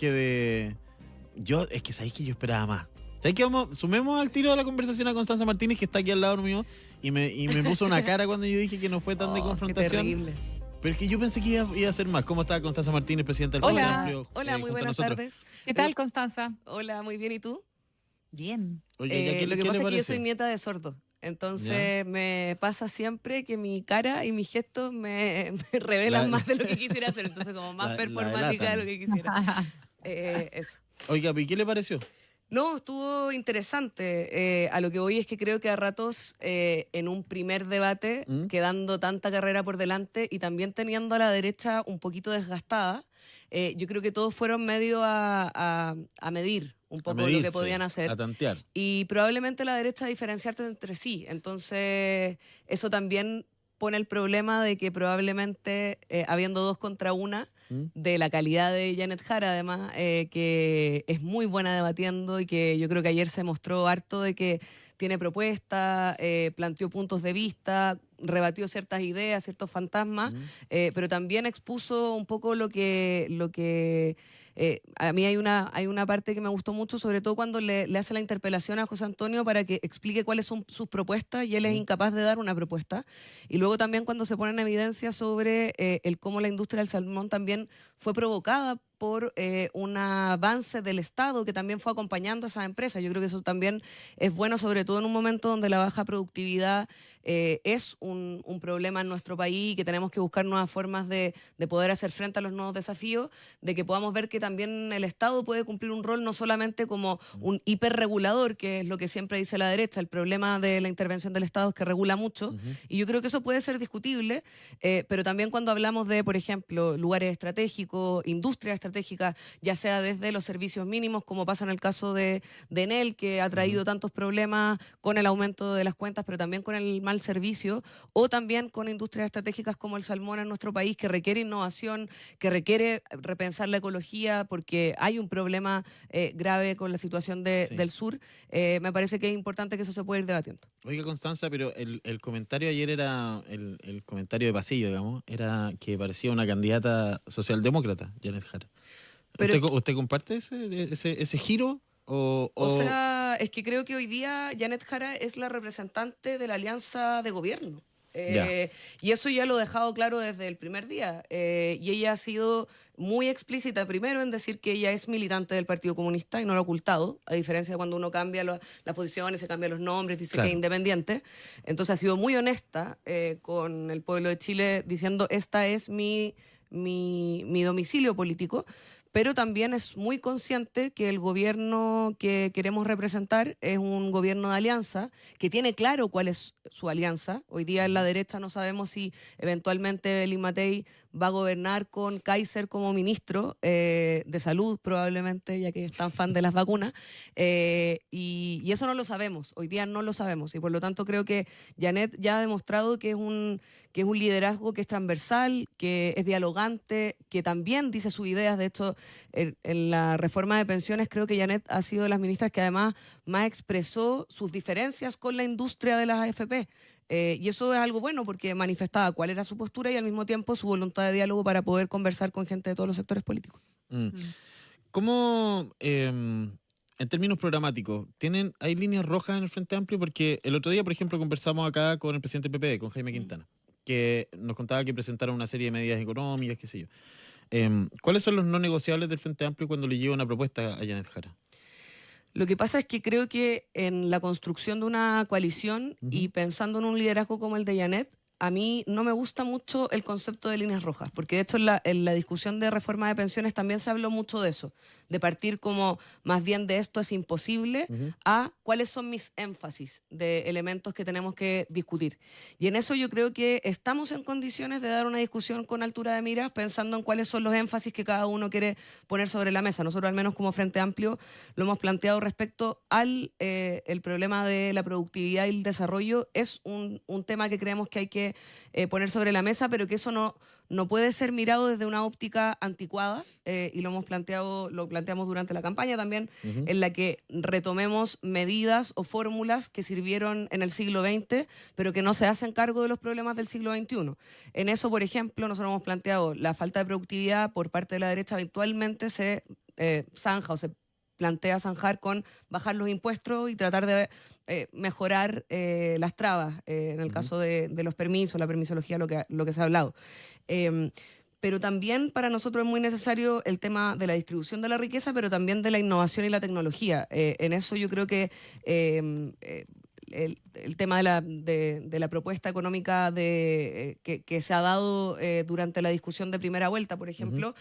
Es que sabéis que yo esperaba más. ¿Sabéis que sumemos al tiro de la conversación a Constanza Martínez, que está aquí al lado mío, y me puso una cara cuando yo dije que no fue tan de confrontación? Qué terrible. Pero es que yo pensé que iba a ser más. ¿Cómo está Constanza Martínez, presidenta del Frente Amplio? Hola, muy buenas tardes. ¿Qué tal, Constanza? Hola, muy bien, ¿y tú? Bien. Oye, Lo que pasa es que yo soy nieta de sordo. Entonces me pasa siempre que mi cara y mis gestos me revelan más de lo que quisiera hacer. Entonces como más performática de lo que quisiera. Eso. Oiga, ¿y qué le pareció? No, estuvo interesante. A lo que voy es que creo que a ratos en un primer debate, quedando tanta carrera por delante y también teniendo a la derecha un poquito desgastada, yo creo que todos fueron medio a medir un poco lo que podían hacer. A tantear. Y probablemente la derecha diferenciarse entre sí. Entonces, eso también pone el problema de que probablemente, habiendo 2 contra 1, de la calidad de Janet Jara, además, que es muy buena debatiendo y que yo creo que ayer se mostró harto de que tiene propuestas, planteó puntos de vista, rebatió ciertas ideas, ciertos fantasmas, pero también expuso un poco lo que a mí hay una parte que me gustó mucho, sobre todo cuando le hace la interpelación a José Antonio para que explique cuáles son sus propuestas y él es incapaz de dar una propuesta. Y luego también cuando se pone en evidencia sobre el cómo la industria del salmón también fue provocada por un avance del Estado que también fue acompañando a esas empresas. Yo creo que eso también es bueno, sobre todo en un momento donde la baja productividad es un problema en nuestro país y que tenemos que buscar nuevas formas de poder hacer frente a los nuevos desafíos, de que podamos ver que también el Estado puede cumplir un rol no solamente como un hiperregulador, que es lo que siempre dice la derecha. El problema de la intervención del Estado es que regula mucho, y yo creo que eso puede ser discutible, pero también cuando hablamos de, por ejemplo, lugares estratégicos, industrias estratégicas, ya sea desde los servicios mínimos, como pasa en el caso de Enel, que ha traído tantos problemas con el aumento de las cuentas, pero también con el mal servicio, o también con industrias estratégicas como el salmón en nuestro país, que requiere innovación, que requiere repensar la ecología, porque hay un problema grave con la situación del sur. Me parece que es importante que eso se pueda ir debatiendo. Oiga, Constanza, pero el comentario ayer era, el comentario de pasillo, digamos, era que parecía una candidata socialdemócrata, Janet Jara. ¿Usted comparte ese giro? O sea, es que creo que hoy día Janet Jara es la representante de la alianza de gobierno. Y eso ya lo he dejado claro desde el primer día. Y ella ha sido muy explícita primero en decir que ella es militante del Partido Comunista y no lo ha ocultado, a diferencia de cuando uno cambia las posiciones, se cambia los nombres, dice que es independiente. Entonces ha sido muy honesta con el pueblo de Chile diciendo esta es mi domicilio político. Pero también es muy consciente que el gobierno que queremos representar es un gobierno de alianza, que tiene claro cuál es su alianza. Hoy día en la derecha no sabemos si eventualmente Elín Matei va a gobernar con Kaiser como ministro de salud, probablemente, ya que es tan fan de las vacunas. Y eso no lo sabemos, hoy día no lo sabemos. Y por lo tanto creo que Janet ya ha demostrado que es un liderazgo que es transversal, que es dialogante, que también dice sus ideas. De hecho, en la reforma de pensiones creo que Janet ha sido de las ministras que además más expresó sus diferencias con la industria de las AFP. Y eso es algo bueno porque manifestaba cuál era su postura y al mismo tiempo su voluntad de diálogo para poder conversar con gente de todos los sectores políticos. ¿Cómo, en términos programáticos, hay líneas rojas en el Frente Amplio? Porque el otro día, por ejemplo, conversamos acá con el presidente del PPD, con Jaime Quintana, que nos contaba que presentaron una serie de medidas económicas, qué sé yo. ¿Cuáles son los no negociables del Frente Amplio cuando le lleva una propuesta a Janet Jara? Lo que pasa es que creo que en la construcción de una coalición y pensando en un liderazgo como el de Janet, a mí no me gusta mucho el concepto de líneas rojas, porque de hecho en la discusión de reforma de pensiones también se habló mucho de eso, de partir como más bien de esto es imposible a cuáles son mis énfasis de elementos que tenemos que discutir. Y en eso yo creo que estamos en condiciones de dar una discusión con altura de miras, pensando en cuáles son los énfasis que cada uno quiere poner sobre la mesa. Nosotros al menos como Frente Amplio lo hemos planteado respecto al el problema de la productividad y el desarrollo. Es un tema que creemos que hay que poner sobre la mesa, pero que eso no puede ser mirado desde una óptica anticuada, y lo planteamos durante la campaña también, en la que retomemos medidas o fórmulas que sirvieron en el siglo XX, pero que no se hacen cargo de los problemas del siglo XXI. En eso, por ejemplo, nosotros hemos planteado la falta de productividad por parte de la derecha, habitualmente se zanja o se plantea zanjar con bajar los impuestos y tratar de mejorar las trabas, en el caso de los permisos, la permisología, lo que se ha hablado. Pero también para nosotros es muy necesario el tema de la distribución de la riqueza, pero también de la innovación y la tecnología. En eso yo creo que el tema de la propuesta económica que se ha dado durante la discusión de primera vuelta, por ejemplo,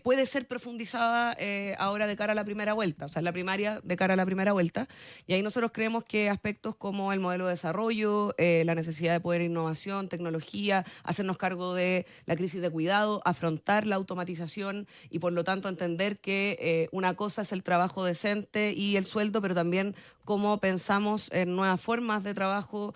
puede ser profundizada ahora de cara a la primera vuelta, o sea, en la primaria de cara a la primera vuelta. Y ahí nosotros creemos que aspectos como el modelo de desarrollo, la necesidad de poder innovación, tecnología, hacernos cargo de la crisis de cuidado, afrontar la automatización y por lo tanto entender que una cosa es el trabajo decente y el sueldo, pero también cómo pensamos en nuevas formas de trabajo,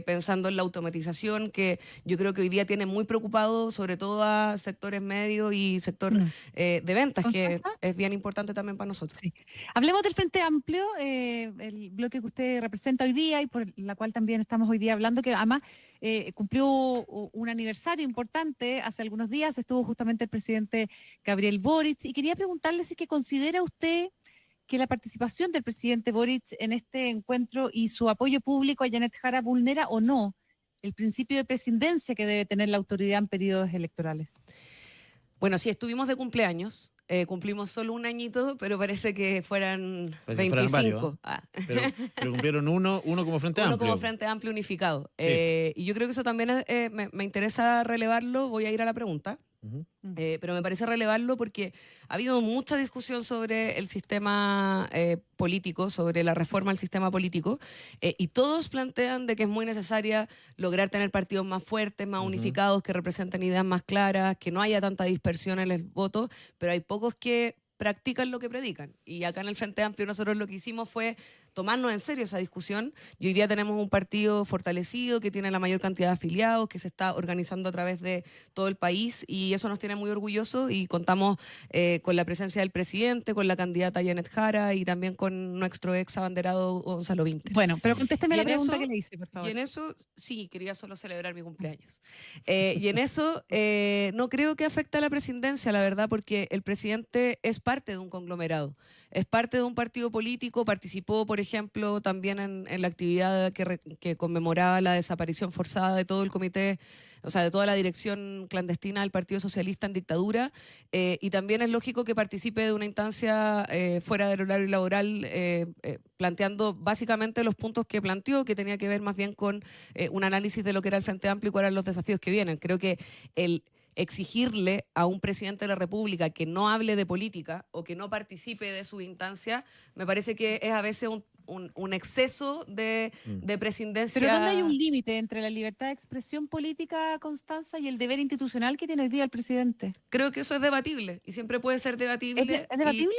pensando en la automatización, que yo creo que hoy día tiene muy preocupado sobre todo a sectores medios y sector de ventas, que ¿Constanza? es bien importante también para nosotros. Sí. Hablemos del Frente Amplio, el bloque que usted representa hoy día y por la cual también estamos hoy día hablando, que además cumplió un aniversario importante. Hace algunos días estuvo justamente el presidente Gabriel Boric y quería preguntarle si que considera usted que la participación del presidente Boric en este encuentro y su apoyo público a Janet Jara vulnera o no el principio de presidencia que debe tener la autoridad en periodos electorales. Bueno, sí, estuvimos de cumpleaños. Cumplimos solo un añito, pero parece que fueran Parece que fueran 25. varios, pero cumplieron uno como Frente Uno Amplio. como Frente Amplio unificado. Sí. Y yo creo que eso también me interesa relevarlo. Voy a ir a la pregunta. Pero me parece relevarlo porque ha habido mucha discusión sobre el sistema político, sobre la reforma al sistema político, y todos plantean de que es muy necesaria lograr tener partidos más fuertes, más unificados, que representen ideas más claras, que no haya tanta dispersión en el voto, pero hay pocos que practican lo que predican. Y acá en el Frente Amplio nosotros lo que hicimos fue tomarnos en serio esa discusión, y hoy día tenemos un partido fortalecido que tiene la mayor cantidad de afiliados, que se está organizando a través de todo el país, y eso nos tiene muy orgullosos, y contamos con la presencia del presidente, con la candidata Janet Jara y también con nuestro ex abanderado Gonzalo Vinter. Bueno, pero contésteme Y la en pregunta eso- que le hice, por favor. Y en eso, sí, quería solo celebrar mi cumpleaños. Y en eso no creo que afecte a la presidencia, la verdad, porque el presidente es parte de un conglomerado, es parte de un partido político, participó, por ejemplo, también en la actividad que conmemoraba la desaparición forzada de todo el comité, o sea, de toda la dirección clandestina del Partido Socialista en dictadura, y también es lógico que participe de una instancia fuera del horario laboral, planteando básicamente los puntos que planteó, que tenía que ver más bien con un análisis de lo que era el Frente Amplio y cuáles eran los desafíos que vienen. Creo que el exigirle a un presidente de la República que no hable de política o que no participe de su instancia, me parece que es a veces un exceso de presidencia. Pero ¿dónde hay un límite entre la libertad de expresión política, Constanza, y el deber institucional que tiene hoy día el presidente? Creo que eso es debatible y siempre puede ser debatible. ¿Es debatible?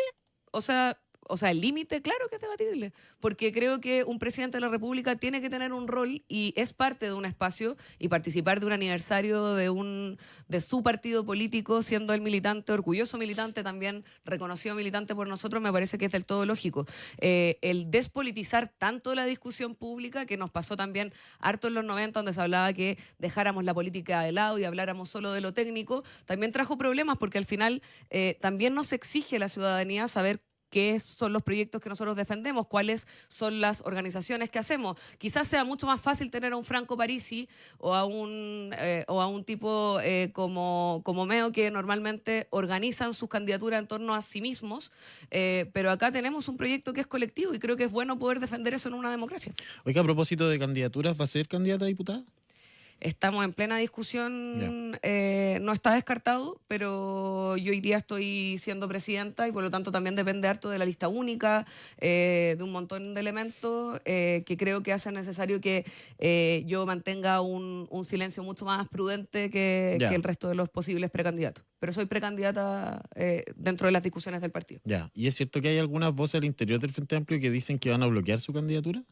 O sea, el límite, claro que es debatible, porque creo que un presidente de la República tiene que tener un rol y es parte de un espacio, y participar de un aniversario de su partido político, siendo el militante, orgulloso militante, también reconocido militante por nosotros, me parece que es del todo lógico. El despolitizar tanto la discusión pública, que nos pasó también harto en los 90, donde se hablaba que dejáramos la política de lado y habláramos solo de lo técnico, también trajo problemas, porque al final también nos exige la ciudadanía saber qué son los proyectos que nosotros defendemos, cuáles son las organizaciones que hacemos. Quizás sea mucho más fácil tener a un Franco Parisi o a un tipo como Meo, que normalmente organizan sus candidaturas en torno a sí mismos, pero acá tenemos un proyecto que es colectivo y creo que es bueno poder defender eso en una democracia. Oiga, a propósito de candidaturas, ¿va a ser candidata a diputada? Estamos en plena discusión, no está descartado, pero yo hoy día estoy siendo presidenta y por lo tanto también depende harto de la lista única, de un montón de elementos que creo que hacen necesario que yo mantenga un silencio mucho más prudente que el resto de los posibles precandidatos. Pero soy precandidata dentro de las discusiones del partido. Ya, ¿y es cierto que hay algunas voces al interior del Frente Amplio que dicen que van a bloquear su candidatura?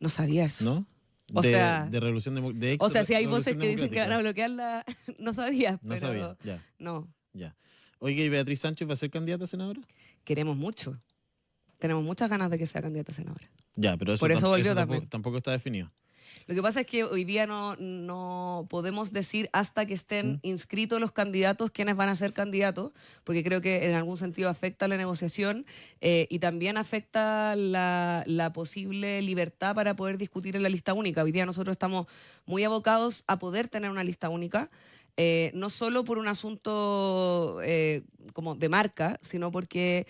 No sabía eso. ¿No? O sea, de Revolución o sea, si hay voces Revolución que dicen que van a Democrática. bloquearla, no sabía. No pero sabía, ya, no. ya. Oiga, ¿y Beatriz Sánchez va a ser candidata a senadora? Queremos mucho. Tenemos muchas ganas de que sea candidata a senadora. Ya, pero Por eso volvió tampoco, también. tampoco está definido. Lo que pasa es que hoy día no podemos decir hasta que estén inscritos los candidatos quiénes van a ser candidatos, porque creo que en algún sentido afecta la negociación y también afecta la posible libertad para poder discutir en la lista única. Hoy día nosotros estamos muy abocados a poder tener una lista única. No solo por un asunto como de marca, sino porque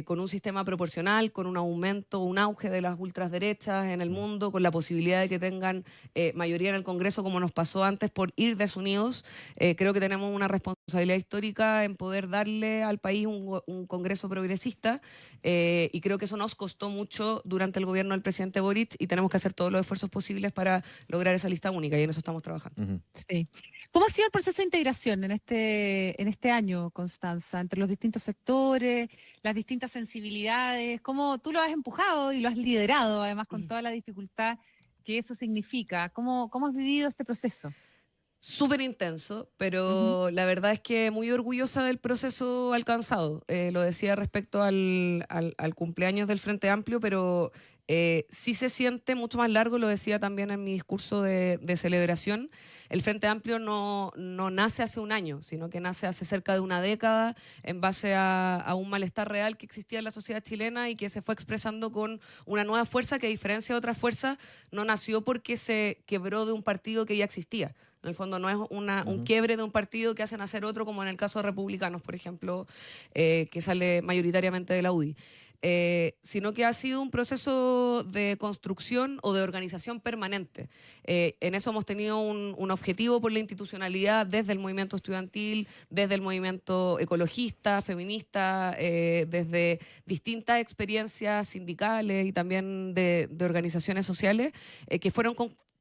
con un sistema proporcional, con un aumento, un auge de las ultraderechas en el mundo, con la posibilidad de que tengan mayoría en el Congreso, como nos pasó antes por ir desunidos, creo que tenemos una responsabilidad histórica en poder darle al país un Congreso progresista y creo que eso nos costó mucho durante el gobierno del presidente Boric y tenemos que hacer todos los esfuerzos posibles para lograr esa lista única y en eso estamos trabajando. Sí. ¿Cómo ha sido el proceso de integración en este año, Constanza, entre los distintos sectores, las distintas sensibilidades? ¿Cómo tú lo has empujado y lo has liderado, además con toda la dificultad que eso significa? ¿Cómo has vivido este proceso? Súper intenso, pero la verdad es que muy orgullosa del proceso alcanzado. Lo decía respecto al cumpleaños del Frente Amplio, pero sí se siente mucho más largo, lo decía también en mi discurso de celebración. El Frente Amplio no nace hace un año, sino que nace hace cerca de una década en base a un malestar real que existía en la sociedad chilena y que se fue expresando con una nueva fuerza que, a diferencia de otras fuerzas, no nació porque se quebró de un partido que ya existía. En el fondo no es un quiebre de un partido que hacen hacer otro, como en el caso de Republicanos, por ejemplo, que sale mayoritariamente de la UDI. Sino que ha sido un proceso de construcción o de organización permanente. En eso hemos tenido un objetivo por la institucionalidad desde el movimiento estudiantil, desde el movimiento ecologista, feminista, desde distintas experiencias sindicales y también de organizaciones sociales que fueron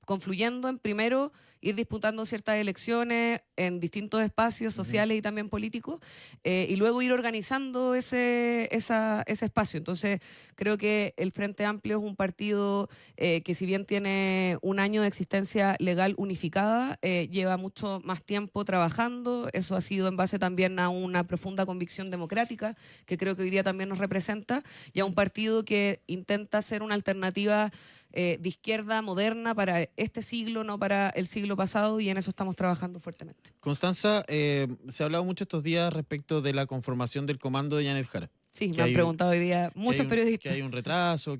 confluyendo en, primero, ir disputando ciertas elecciones en distintos espacios sociales y también políticos, y luego ir organizando ese espacio. Entonces, creo que el Frente Amplio es un partido que, si bien tiene un año de existencia legal unificada, lleva mucho más tiempo trabajando. Eso ha sido en base también a una profunda convicción democrática, que creo que hoy día también nos representa, y a un partido que intenta ser una alternativa de izquierda moderna para este siglo, no para el siglo pasado, y en eso estamos trabajando fuertemente. Constanza, se ha hablado mucho estos días respecto de la conformación del comando de Janet Jara. Sí, me han preguntado hoy día muchos periodistas. Que hay un retraso,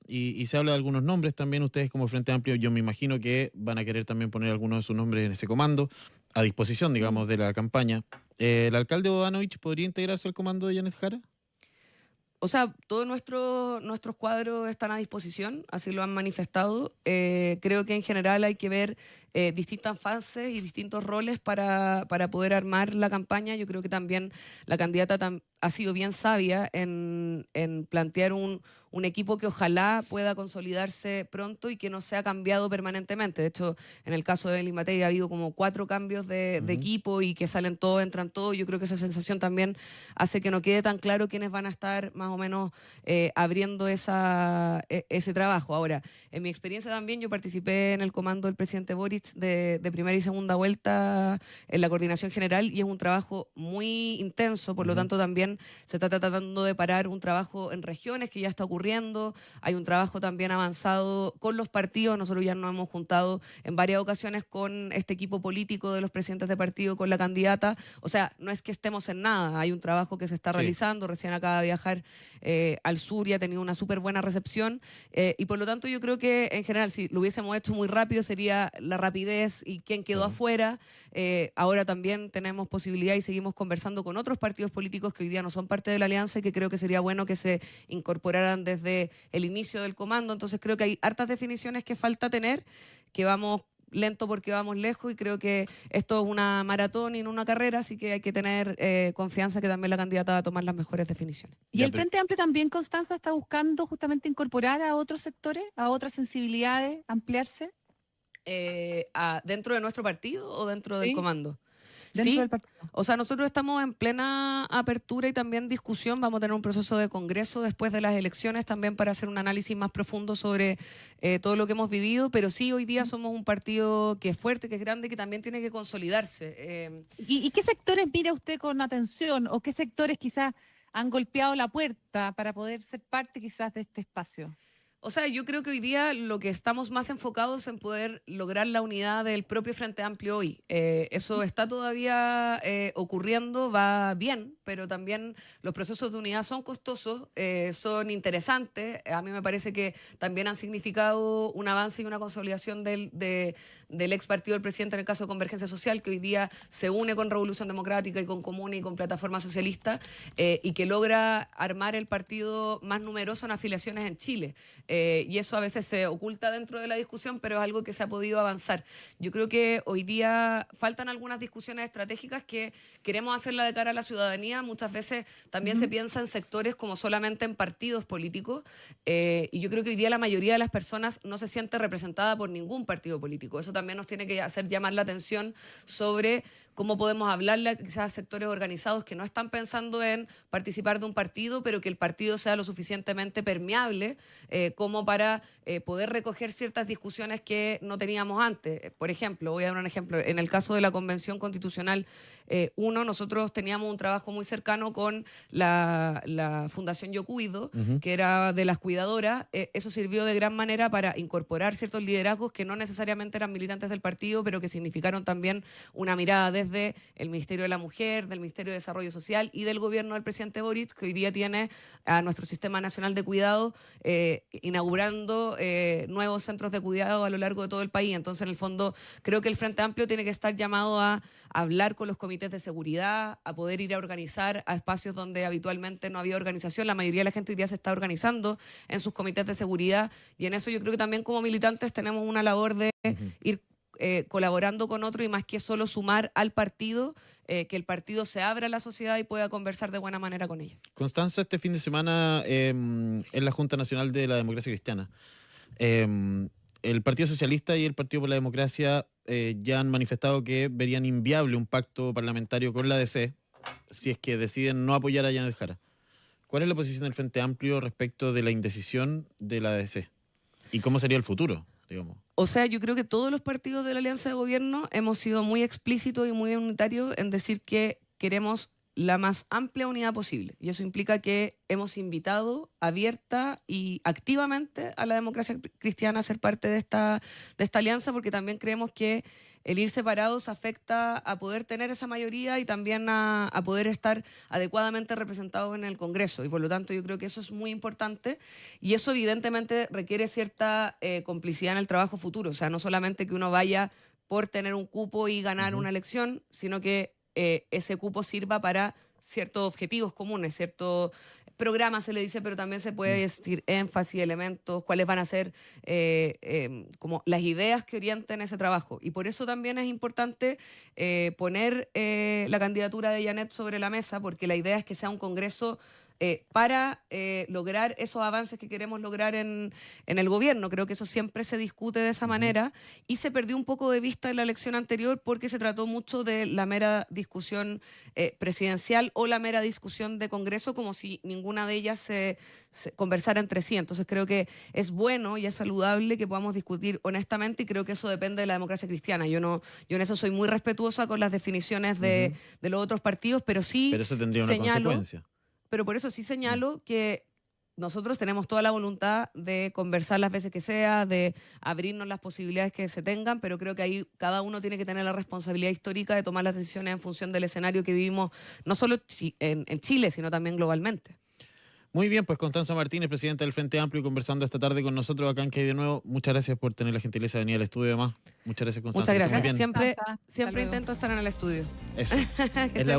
y se habla de algunos nombres también. Ustedes como Frente Amplio, yo me imagino que van a querer también poner algunos de sus nombres en ese comando, a disposición, digamos, de la campaña. ¿El alcalde Bodanovich podría integrarse al comando de Janet Jara? O sea, todos nuestros cuadros están a disposición, así lo han manifestado. Creo que en general hay que ver distintas fases y distintos roles para poder armar la campaña. Yo creo que también la candidata ha sido bien sabia en plantear un equipo que ojalá pueda consolidarse pronto y que no sea cambiado permanentemente. De hecho, en el caso de Evelyn Matei ha habido como 4 cambios de equipo y que salen todos, entran todos. Yo creo que esa sensación también hace que no quede tan claro quiénes van a estar más o menos abriendo ese trabajo. Ahora, en mi experiencia también, yo participé en el comando del presidente Boric de primera y segunda vuelta en la coordinación general, y es un trabajo muy intenso, por lo tanto también se está tratando de parar un trabajo en regiones que ya está ocurriendo. Hay un trabajo también avanzado con los partidos. Nosotros ya nos hemos juntado en varias ocasiones con este equipo político de los presidentes de partido, con la candidata. O sea, no es que estemos en nada, hay un trabajo que se está realizando. Recién acaba de viajar al sur y ha tenido una súper buena recepción, y por lo tanto yo creo que en general, si lo hubiésemos hecho muy rápido, sería la rapidez y quién quedó afuera. Ahora también tenemos posibilidad y seguimos conversando con otros partidos políticos que hoy día no son parte de la alianza y que creo que sería bueno que se incorporaran desde el inicio del comando. Entonces creo que hay hartas definiciones que falta tener, que vamos lento porque vamos lejos, y creo que esto es una maratón y no una carrera, así que hay que tener confianza que también la candidata va a tomar las mejores definiciones. ¿Y el Frente Amplio también, Constanza, está buscando justamente incorporar a otros sectores, a otras sensibilidades, ampliarse? ¿Dentro de nuestro partido o dentro del comando? Dentro del partido. O sea, nosotros estamos en plena apertura y también discusión. Vamos a tener un proceso de congreso después de las elecciones también para hacer un análisis más profundo sobre todo lo que hemos vivido, pero sí, hoy día somos un partido que es fuerte, que es grande, que también tiene que consolidarse. ¿Y qué sectores mira usted con atención, o qué sectores quizás han golpeado la puerta para poder ser parte quizás de este espacio? O sea, yo creo que hoy día lo que estamos más enfocados en poder lograr la unidad del propio Frente Amplio hoy. Eso está todavía ocurriendo, va bien, pero también los procesos de unidad son costosos, son interesantes. A mí me parece que también han significado un avance y una consolidación del ex partido del presidente en el caso de Convergencia Social, que hoy día se une con Revolución Democrática y con Comuna y con Plataforma Socialista, y que logra armar el partido más numeroso en afiliaciones en Chile. Y eso a veces se oculta dentro de la discusión, pero es algo que se ha podido avanzar. Yo creo que hoy día faltan algunas discusiones estratégicas que queremos hacerla de cara a la ciudadanía. Muchas veces también se piensa en sectores como solamente en partidos políticos, y yo creo que hoy día la mayoría de las personas no se siente representada por ningún partido político. Eso también nos tiene que hacer llamar la atención sobre cómo podemos hablarle a quizás sectores organizados que no están pensando en participar de un partido, pero que el partido sea lo suficientemente permeable como para poder recoger ciertas discusiones que no teníamos antes. Por ejemplo, voy a dar un ejemplo. En el caso de la Convención Constitucional 1, nosotros teníamos un trabajo muy cercano con la Fundación Yo Cuido, que era de las cuidadoras. Eso sirvió de gran manera para incorporar ciertos liderazgos que no necesariamente eran militantes del partido, pero que significaron también una mirada desde el Ministerio de la Mujer, del Ministerio de Desarrollo Social y del gobierno del presidente Boric, que hoy día tiene a nuestro Sistema Nacional de Cuidado inaugurando nuevos centros de cuidado a lo largo de todo el país. Entonces, en el fondo, creo que el Frente Amplio tiene que estar llamado a hablar con los comités de seguridad, a poder ir a organizar a espacios donde habitualmente no había organización. La mayoría de la gente hoy día se está organizando en sus comités de seguridad, y en eso yo creo que también como militantes tenemos una labor de ir colaborando con otro, y más que solo sumar al partido, que el partido se abra a la sociedad y pueda conversar de buena manera con ella. Constanza, este fin de semana en la Junta Nacional de la Democracia Cristiana, el Partido Socialista y el Partido por la Democracia ya han manifestado que verían inviable un pacto parlamentario con la DC si es que deciden no apoyar a Janet Jara. ¿Cuál es la posición del Frente Amplio respecto de la indecisión de la DC? ¿Y cómo sería el futuro, digamos? O sea, yo creo que todos los partidos de la Alianza de Gobierno hemos sido muy explícitos y muy unitarios en decir que queremos la más amplia unidad posible. Y eso implica que hemos invitado abierta y activamente a la democracia cristiana a ser parte de esta alianza, porque también creemos que el ir separados afecta a poder tener esa mayoría y también a poder estar adecuadamente representados en el Congreso. Y por lo tanto yo creo que eso es muy importante, y eso evidentemente requiere cierta complicidad en el trabajo futuro. O sea, no solamente que uno vaya por tener un cupo y ganar una elección, sino que ese cupo sirva para ciertos objetivos comunes, ciertos programas se le dice, pero también se puede decir énfasis, elementos, cuáles van a ser como las ideas que orienten ese trabajo. Y por eso también es importante poner la candidatura de Janet sobre la mesa, porque la idea es que sea un congreso para lograr esos avances que queremos lograr en el gobierno. Creo que eso siempre se discute de esa manera, y se perdió un poco de vista en la elección anterior porque se trató mucho de la mera discusión presidencial o la mera discusión de Congreso, como si ninguna de ellas se conversara entre sí. Entonces creo que es bueno y es saludable que podamos discutir honestamente, y creo que eso depende de la democracia cristiana. Yo en eso soy muy respetuosa con las definiciones de los otros partidos, pero sí Pero eso tendría una consecuencia. Pero por eso sí señalo que nosotros tenemos toda la voluntad de conversar las veces que sea, de abrirnos las posibilidades que se tengan, pero creo que ahí cada uno tiene que tener la responsabilidad histórica de tomar las decisiones en función del escenario que vivimos, no solo en Chile, sino también globalmente. Muy bien, pues Constanza Martínez, presidenta del Frente Amplio, conversando esta tarde con nosotros acá en Que Hay de Nuevo. Muchas gracias por tener la gentileza de venir al estudio, además. Muchas gracias, Constanza. Muchas gracias. Siempre Hasta luego. intento estar en el estudio. Eso. Es la